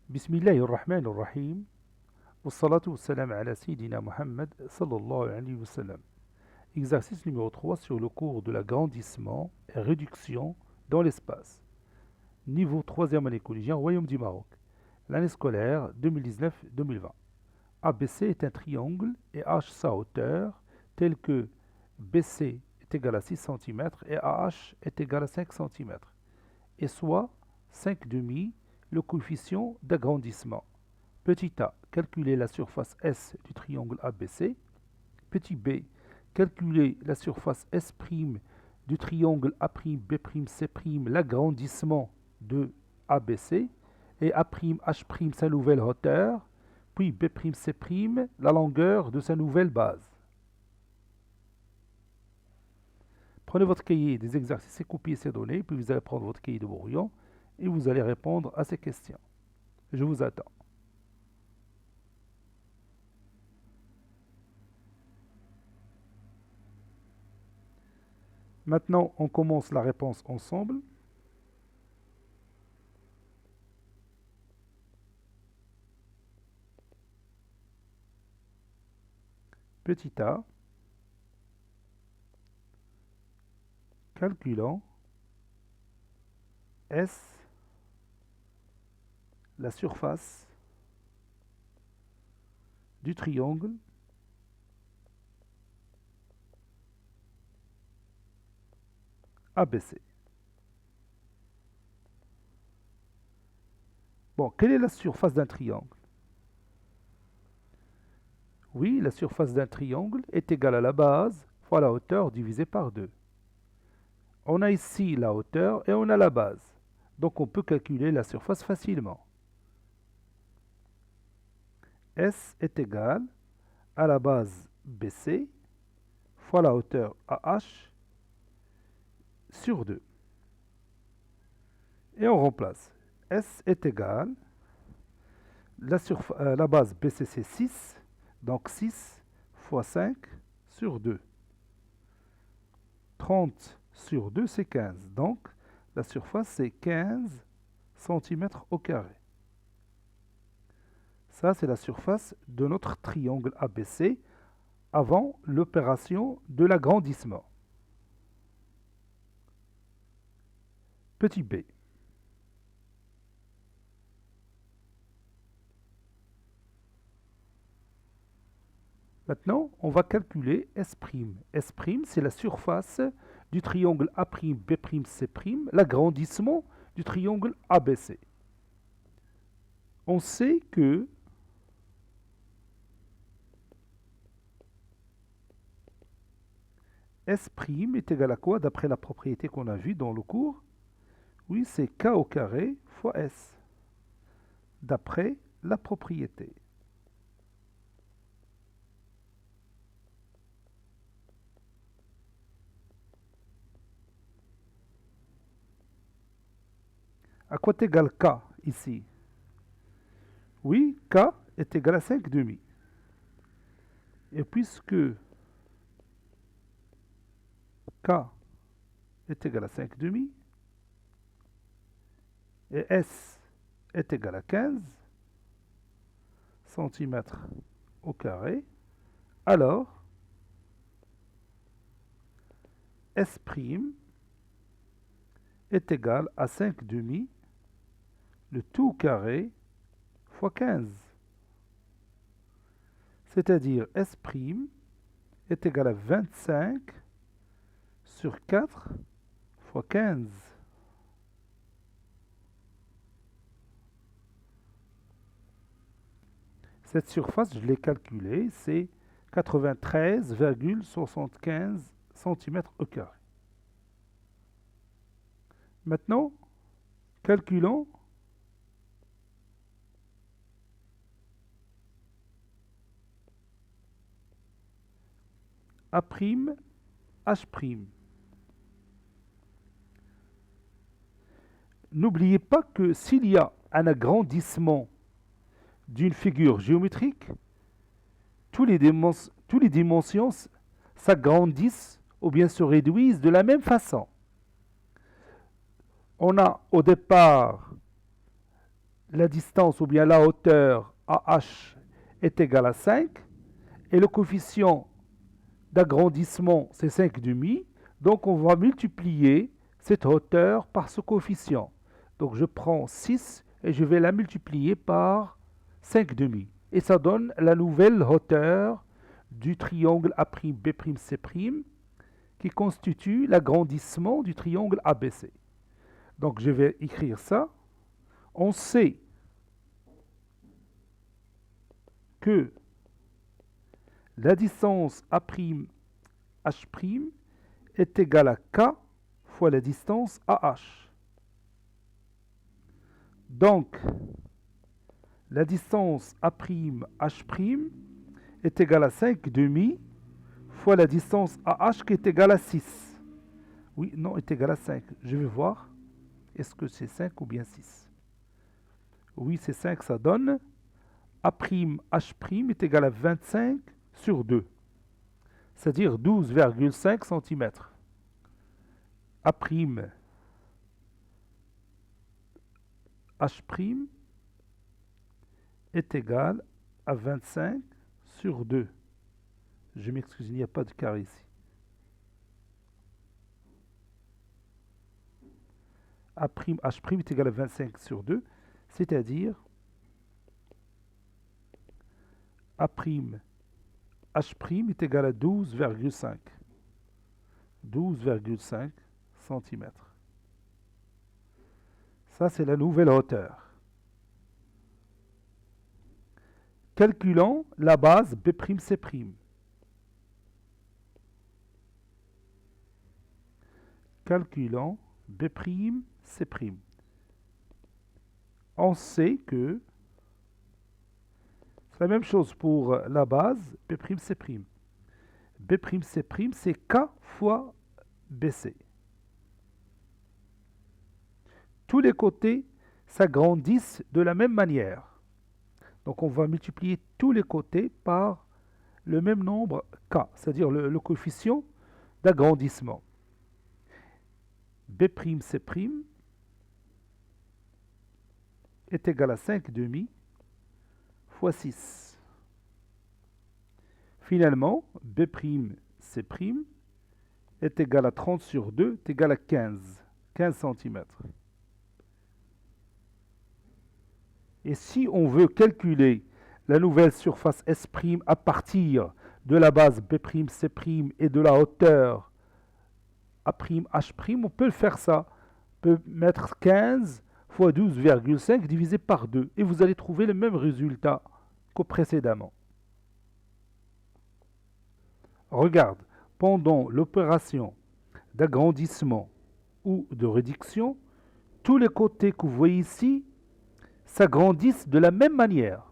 Bismillahirrahmanirrahim. Wassalatu wassalam ala Sayyidina Muhammad sallallahu alayhi wa sallam. Exercice numéro 3 sur le cours de l'agrandissement et réduction dans l'espace. Niveau 3e année collégienne, Royaume du Maroc. L'année scolaire 2019-2020. ABC est un triangle et H sa hauteur, tel que BC est égal à 6 cm et AH est égal à 5 cm. Et soit 5 demi le coefficient d'agrandissement. Petit a, calculer la surface S du triangle ABC. Petit b, calculer la surface S' du triangle A'B'C', l'agrandissement de ABC. Et A'H' sa nouvelle hauteur, puis B'C', la longueur de sa nouvelle base. Prenez votre cahier des exercices et copiez ces données, puis vous allez prendre votre cahier de brouillon et vous allez répondre à ces questions. Je vous attends. Maintenant, on commence la réponse ensemble. Petit a, calculant S, la surface du triangle ABC. Bon, quelle est la surface d'un triangle? Oui, la surface d'un triangle est égale à la base fois la hauteur divisée par 2. On a ici la hauteur et on a la base. Donc on peut calculer la surface facilement. S est égal à la base BC fois la hauteur AH sur 2. Et on remplace. S est égal, la base BC c'est 6, donc 6 fois 5 sur 2. 30 sur 2 c'est 15, donc la surface c'est 15 cm au carré. Ça c'est la surface de notre triangle ABC avant l'opération de l'agrandissement. Petit b. Maintenant, on va calculer S'. S', c'est la surface du triangle A'B'C', l'agrandissement du triangle ABC. On sait que S' est égal à quoi d'après la propriété qu'on a vue dans le cours? Oui, c'est K au carré fois S, d'après la propriété. À quoi est égal K ici? Oui, K est égal à 5 demi. Et puisque K est égal à 5 demi, et S est égal à 15 cm au carré, alors S' est égal à 5 demi, le tout carré fois 15. C'est-à-dire S' est égal à 25 sur 4 fois 15. Cette surface, je l'ai calculée, c'est 93,75 cm au carré. Maintenant, calculons A'H'. N'oubliez pas que s'il y a un agrandissement d'une figure géométrique, toutes les dimensions s'agrandissent ou bien se réduisent de la même façon. On a au départ la distance ou bien la hauteur AH est égale à 5 et le coefficient d'agrandissement c'est 5,5. Donc on va multiplier cette hauteur par ce coefficient. Donc je prends 6 et je vais la multiplier par 5,5. Et ça donne la nouvelle hauteur du triangle A'B'C' qui constitue l'agrandissement du triangle ABC. Donc je vais écrire ça. On sait que la distance A'H' est égale à K fois la distance AH. Donc, la distance A'H' est égale à 5,5 fois la distance AH qui est égale à 6. Oui, non, est égale à 5. Je vais voir. Est-ce que c'est 5 ou bien 6? Oui, c'est 5, ça donne A'H' est égal à 25 sur 2. C'est-à-dire 12,5 cm. A'H' est égal à 25 sur 2. Je m'excuse, il n'y a pas de carré ici. A'H' est égal à 25 sur 2, c'est-à-dire A'H' est égal à 12,5. 12,5 cm. Ça, c'est la nouvelle hauteur. Calculons la base B'C'. Calculons B'C'. On sait que c'est la même chose pour la base B'C'. B'C', c'est K fois BC. Tous les côtés s'agrandissent de la même manière. Donc on va multiplier tous les côtés par le même nombre K, c'est-à-dire le coefficient d'agrandissement. B'C' est égal à 5,5 fois 6. Finalement, B'C' est égal à 30 sur 2, est égal à 15 cm. Et si on veut calculer la nouvelle surface S' à partir de la base B'C' et de la hauteur A'H', on peut faire ça. On peut mettre 15 fois 12,5 divisé par 2 et vous allez trouver le même résultat que précédemment. Regarde, pendant l'opération d'agrandissement ou de réduction, tous les côtés que vous voyez ici s'agrandissent de la même manière.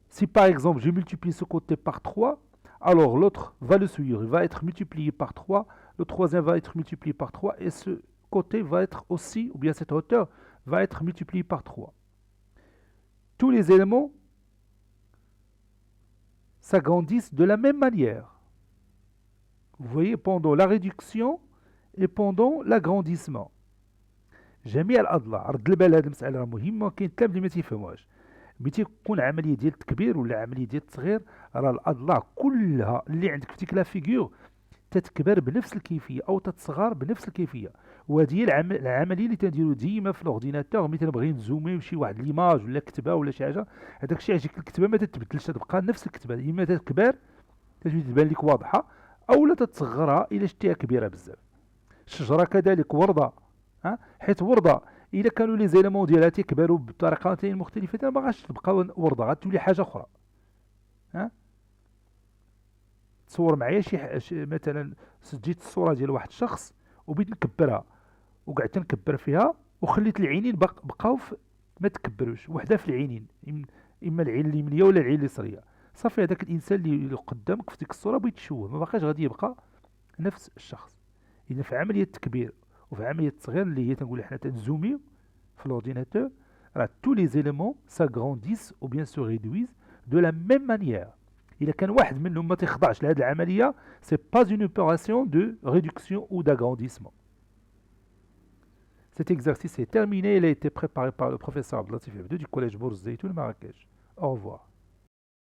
Si par exemple je multiplie ce côté par 3, alors l'autre va le suivre, il va être multiplié par 3, le troisième va être multiplié par 3 et ce côté va être aussi, ou bien cette hauteur, va être multipliée par 3. Tous les éléments s'agrandissent de la même manière. Vous voyez, pendant la réduction et pendant l'agrandissement. جميع الأضلاع رد البال هذه المسألة راه مهمة وكاين كلام اللي ما تيفهموهاش ملي تكون عملية ديال التكبير ولا عملية ديال التصغير راه الأضلاع كلها اللي عندك في ديك لا فيغور تتكبر بنفس الكيفية أو تتصغر بنفس الكيفية وهذه هي العملية اللي تنديرو ديما في الأورديناتور ملي تنبغي نزوميو شي واحد ليماج ولا كتبة ولا شي حاجة هذاك الشيء عجيك الكتبة ما تتبدلش تبقى نفس الكتبة إما تكبر تجي تبان لك واضحة أو لا تتصغرها إلا شتيها كبيرة بزاف الشجرة كذلك وردة حيت وردة إلا كانوا لي زيلمون ديالها تيكبروا بطريقتين مختلفتين ما غاش تبقى وردة غتولي حاجة أخرى تصور معايا شي مثلا سجيت الصورة ديال واحد الشخص وبغيت نكبرها وقعدت نكبر فيها وخليت العينين بقاو ما تكبروش وحده في العينين اما العين اليمنيه ولا العين اليسريه صافي هذاك الانسان اللي قدامك في ديك الصوره بغيت تشوه ما باقاش غادي يبقى نفس الشخص. اذا في عمليه التكبير وفي عمليه التصغير اللي هي تنقول حنا تنزومي في الاورديناتور راه tous les éléments s'agrandissent ou bien se réduisent de la même manière. إذا كان واحد منهم ما تخضعش لهذه العملية c'est pas une opération de réduction ou d'agrandissement. Cet exercice est terminé, il a été préparé par le professeur Abdelatif Hebdo du collège Bourz Zeytoun Marrakech. Au revoir.